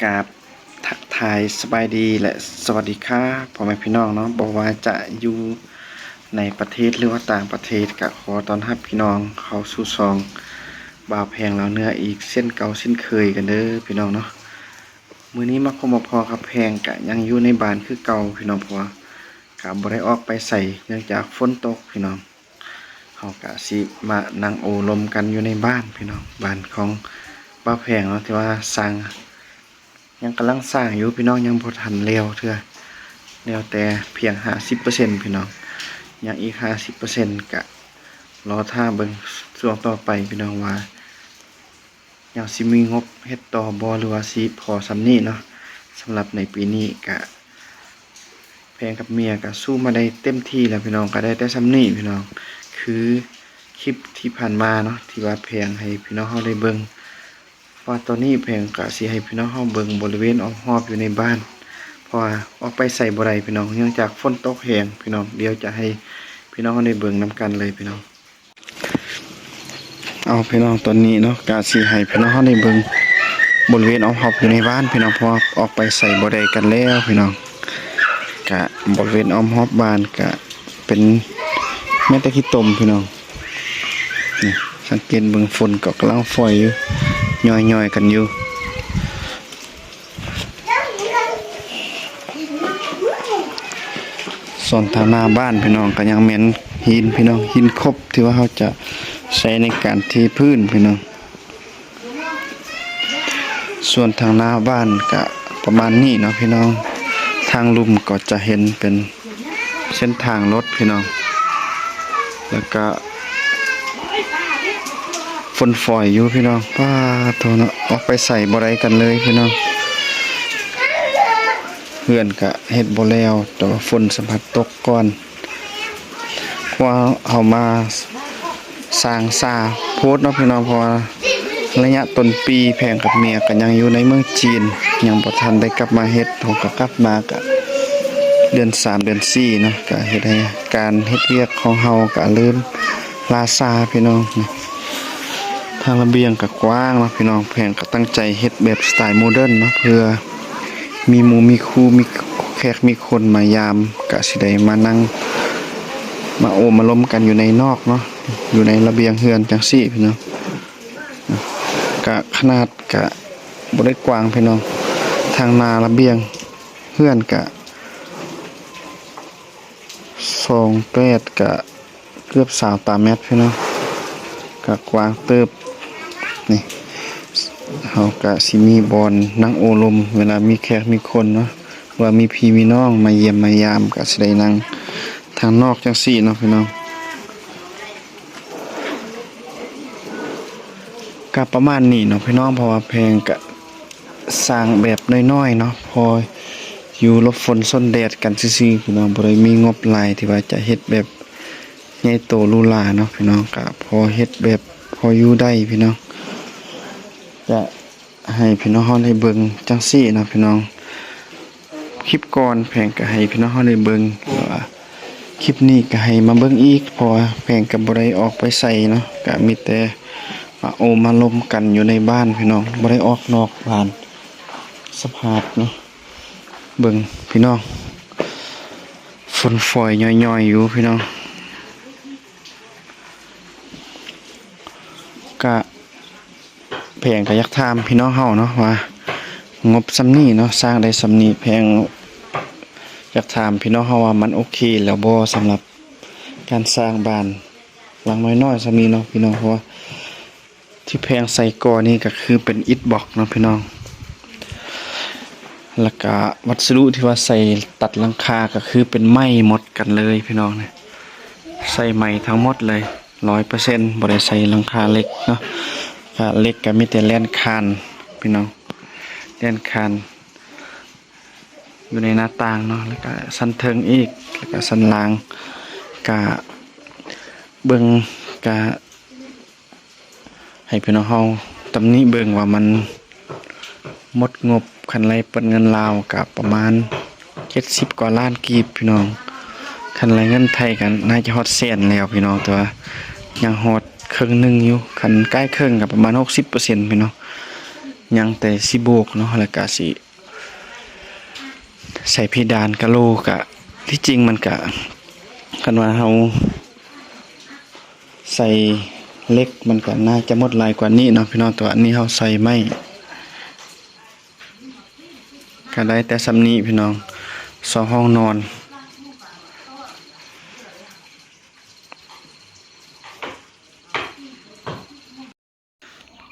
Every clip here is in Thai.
กราบทักทายสบายดีและสวัสดีครับพ่อแม่พี่น้องเนาะบอกว่าจะอยู่ในประเทศหรือว่าต่างประเทศก็ขอต้อนรับพี่น้องเข้าสู่ซองบ่าวแพงแล้วเนื้ออีกเส้นเก่าเส้นเคยกันเด้อพี่น้องเนาะมื้อนี้มาพบมาพอกับแพงก็ยังอยู่ในบ้านคือเก่าพี่น้องเพราะว่าก็บ่ได้ออกไปใส่เนื่องจากฝนตกพี่น้องเฮาก็สิมานั่งโอลมกันอยู่ในบ้านพี่น้องบ้านของบ่าวแพงเนาะที่ว่าสร้างยังกำลังสร้างอยู่พี่น้องยังบ่ทันแล้วเทื่อแล้วแต่เพียง 50% พี่น้องยังอีก 50% ก็รอท่าเบิ่งช่วงต่อไปพี่น้องว่ายังสิมีงบเฮ็ดต่อบ่หรือว่าสิพอส่ำนี้เนาะสำหรับในปีนี้ก็แพงกับเมียก็สู้มาได้เต็มที่แล้วพี่น้องก็ได้แต่ส่ำนี้พี่น้องคือคลิปที่ผ่านมาเนาะที่ว่าแพงให้พี่น้องเฮาได้เบิ่งว่าตอนนี้แพงก็สิให้พี่น้องเฮาเบิ่งบริเวณรอบๆอยู่ในบ้านเพราะว่าออกไปใส่บ่ได้พี่น้องเนื่องจากฝนตกแรงพี่น้องเดี๋ยวจะให้พี่น้องเฮาได้เบิ่งนํกันเลยพี่น้องเอาพี่น้องตอนนี้เนาะก็สิให้พี่น้องเฮาได้เบิ่งบริเวณรอบๆอยู่ในบ้านพี่น้องเพราะออกไปใส่บ่ได้กันแล้วพี่น้องก็บริเวณรอบบ้านก็เป็นแม้แต่ขี้ตมพี่น้องนี่สังเกตเบิ่งฝนก็กำลังฝอยอยู่ย่อยๆกันอยู่ส่วนทางหน้าบ้านพี่น้องก็ยังเหม็นหินพี่น้องหินครบที่ว่าเขาจะใช้ในการเทพื้นพี่น้องส่วนทางหน้าบ้านก็ประมาณนี้เนาะพี่น้องทางลุ่มก็จะเห็นเป็นเส้นทางรถพี่น้องแล้วก็ฝนฝอยอยู่พี่น้องป้าโตเนาะออกไปใส่บ่ได้กันเลยพี่น้องเพื่อนก็เฮ็ดบ่แล้วแต่ว่าฝนสัมผัสตกก่อนเพราะว่าเอามาสร้างซาโพสเนาะพี่น้องเพราะว่าระยะต้นปีแพงกับเมียก็ยังอยู่ในเมืองจีนยังบ่ทันได้กลับมาเฮ็ดเฮาก็กลับมาก็เดือน3เดือน4เนาะก็เฮ็ดให้การเฮ็ดเวียกของเฮาก็เริ่มลาซาพี่น้องทางระเบียงก็กว้างเนาะพี่น้องแพงก็ตั้งใจเฮ็ดแบบสไตล์โมเดิร์นเนาะเพื่อมีหมู่มีครูมีแขกมีคนมายามก็สิได้มานั่งมาโอมาล้มกันอยู่ในนอกเนาะอยู่ในระเบียงเฮือนจังซี่พี่น้องก็ขนาดก็บ่ได้กว้างพี่น้องทางหน้าระเบียงเฮือนก็28ก็เกือบ20ตารางเมตรพี่น้องก็กว้างเติบนี่เฮาก็สิมีบอนนั่งโอลมเวลามีแขกมีคนเนาะว่ามีพี่มีน้องมาเยี่ยมมายามก็สิได้นั่งทางนอกจังซี่เนาะพี่น้องก็ประมาณนี้เนาะพี่น้องเพราะว่าแพงก็สร้างแบบน้อยๆเนาะพออยู่หลบฝนซนแดดกันซื่อๆพี่น้องบ่ได้มีงบหลายที่ว่าจะเฮ็ดแบบใหญ่โตหรูหราเนาะพี่น้องก็พอเฮ็ดแบบพออยู่ได้พี่น้องจะให้พี่น้องเฮาได้เบิ่งจังซี่นะพี่น้องคลิปก่อนแพงก็ให้พี่น้องเฮาได้เบิ่งว่าคลิปนี้ก็ให้มาเบิ่งอีกเพราะว่าแพงก็บ่ได้ออกไปใส่เนาะก็มีแต่มาโอมาลมกันอยู่ในบ้านพี่น้องบ่ได้ออกนอกบ้านสภาพเนาะเบิ่งพี่น้องฝนฝอยย่อยๆอยู่พี่น้องก็แพงก็อยากถามพี่น้องเฮาเนาะว่างบส่ำนี้เนาะสร้างได้ส่ำนี้แพงอยากถามพี่น้องเฮาว่ามันโอเคแล้วบ่สำหรับการสร้างบ้านหลังน้อยๆส่ำนี้เนาะพี่น้องเพราะว่าที่แพงใส่ก่อนี่ก็คือเป็นอิฐบล็อกเนาะพี่น้องแล้วก็วัสดุที่ว่าใส่ตัดหลังคาก็คือเป็นไม้หมดกันเลยพี่น้องเนี่ยใส่ไม้ทั้งหมดเลย 100% บ่ได้ใส่หลังคาเหล็กเนาะก็เหล็กก็มีแต่แล่นคานพี่น้องแล่นคานอยู่ในหน้าต่างเนาะแล้วก็สันเทิงอีกแล้วก็สันล่างก็เบิ่งก็ให้พี่น้องเฮาตำหนิเบิ่งว่ามันหมดงบคันไรเปิดเงินลาวก็ประมาณ70กว่าล้านกีบพี่น้องคันไรเงินไทยกันน่าจะฮอดแสนแล้วพี่น้องแต่ว่ายังฮอดครึ่งนึงอยู่คันใกล้ครึ่งก็ประมาณ60%พี่น้อง ยังแต่สิโบกเนาะแล้วก็สิใส่เพดานกะโหลกะที่จริงมันกะคันว่าเฮาใส่เล็กมันก็น่าจะหมดหลายกว่านี้เนาะพี่น้องแต่ว่าอันนี้เฮาใส่ไม้ก็ได้แต่สำนี้พี่น้อง2ห้องนอน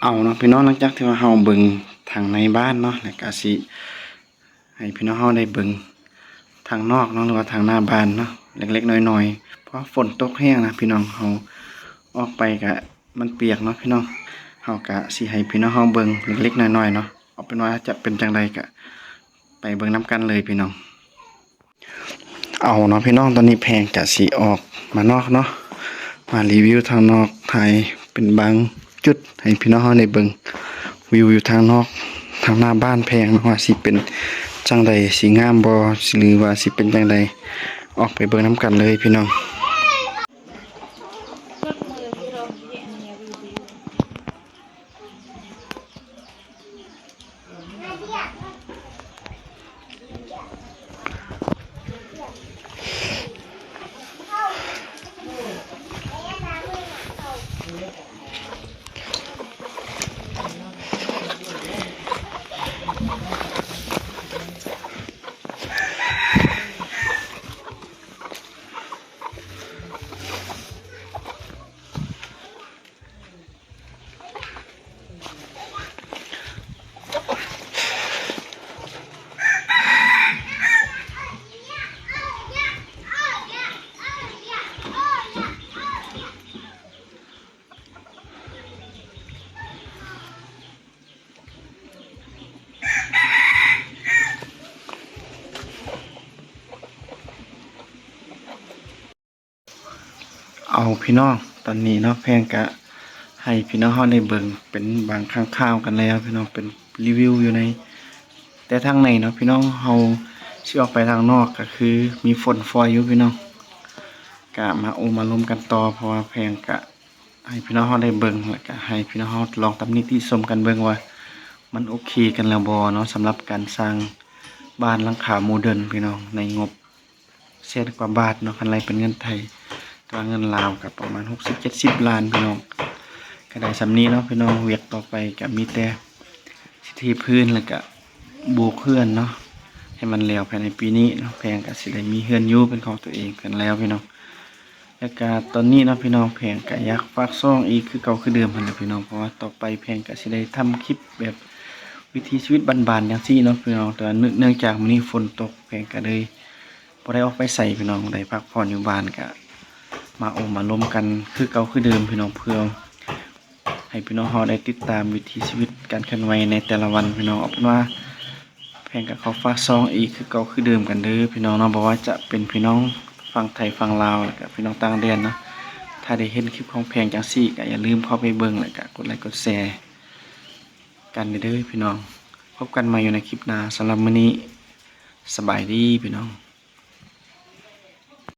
เอาเนาะพี่น้องหลังจากที่ว่าเฮาเบิ่งทางในบ้านเนาะแล้วก็สิให้พี่น้องเฮาได้เบิ่งทางนอกเนาะหรือว่าทางหน้าบ้านเนาะเล็กๆน้อยๆเพราะฝนตกแห้งนะพี่น้องเฮาออกไปก็มันเปียกเนาะพี่น้องเฮาก็สิให้พี่น้องเฮาเบิ่งเล็กๆน้อยๆเนาะเอาเป็นว่าจะเป็นจังไดก็ไปเบิ่งนํกันเลยพี่น้องเอาเนาะพี่น้องตอนนี้แพงก็สิออกมานอกเนาะมารีวิวทางนอกถ่ายเป็นบางจุดให้พี่น้องเฮาได้เบิ่งวิวอยู่ทางนอกทางหน้าบ้านแพงเนาะว่าสิเป็นจังใดสิงามบ่หรือว่าสิเป็นจังใดออกไปเบิ่งนํกันเลยพี่น้องเอาพี่น้องตอนนี้เนาะแพงกะให้พี่น้องเฮาได้เบิ่งเป็นบางข้าวๆกันแล้วพี่น้องเป็นรีวิวอยู่ในแต่ทางในเนาะพี่น้องเฮาสิออกไปทางนอกก็คือมีฝนฟอยอยู่พี่น้องกะมามาลมกันต่อเพราะว่าแพงกะให้พี่น้องเฮาได้เบิ่งแล้วก็ให้พี่น้องเฮาลองตำหนิติชมกันเบิ่งว่ามันโอเคกันแล้วบ่เนาะสำหรับการสร้างบ้านหลังคาโมเดิร์นพี่น้องในงบแสนกว่าบาทเนาะคันไรเป็นเงินไทยตัวเงินลาวกับประมาณ60-70 ล้านพี่น้องก็ได้สำนี้เนาะพี่น้องเวียกต่อไปก็มีแต่สิเทพื้นแล้วก็บูกเฮือนเนาะให้มันแล้วภายในปีนี้เนาะแพงก็สิได้มีเฮือนอยู่เป็นของตัวเองกันแล้วพี่น้องแล้วก็ตอนนี้เนาะพี่น้องแพงก็อยากฝากซ่องอีกคือเก่าคือเดิมหั่นแหละพี่น้องเพราะว่าต่อไปแพงก็สิได้ทำคลิปแบบวิถีชีวิตบ้านๆจังซี่เนาะพี่น้องแต่เนื่องจากมื้อนี้ฝนตกแพงก็เลยบ่ได้ออกไปใส่พี่น้องได้พักผ่อนอยู่บ้านก็มามาล้มกันคือเก่าคือเดิมพี่น้องเพื่อให้พี่น้องเฮาได้ติดตามวิถีชีวิตการเคลื่อนไหวในแต่ละวันพี่น้องเอาเป็นว่าแพงกับเขาฝากซองอีกคือเก่าคือเดิมกันเด้อพี่น้องเนาะบอกว่าจะเป็นพี่น้องฝั่งไทยฝั่งลาวแล้วก็พี่น้องต่างแดนเนาะถ้าได้เห็นคลิปของแพงจังซี่ก็อย่าลืมเข้าไปเบิ่งแล้วก็กดไลค์กดแชร์กันเด้อพี่น้องพบกันใหม่อยู่ในคลิปหน้าสำหรับมื้อนี้สบายดีพี่น้อง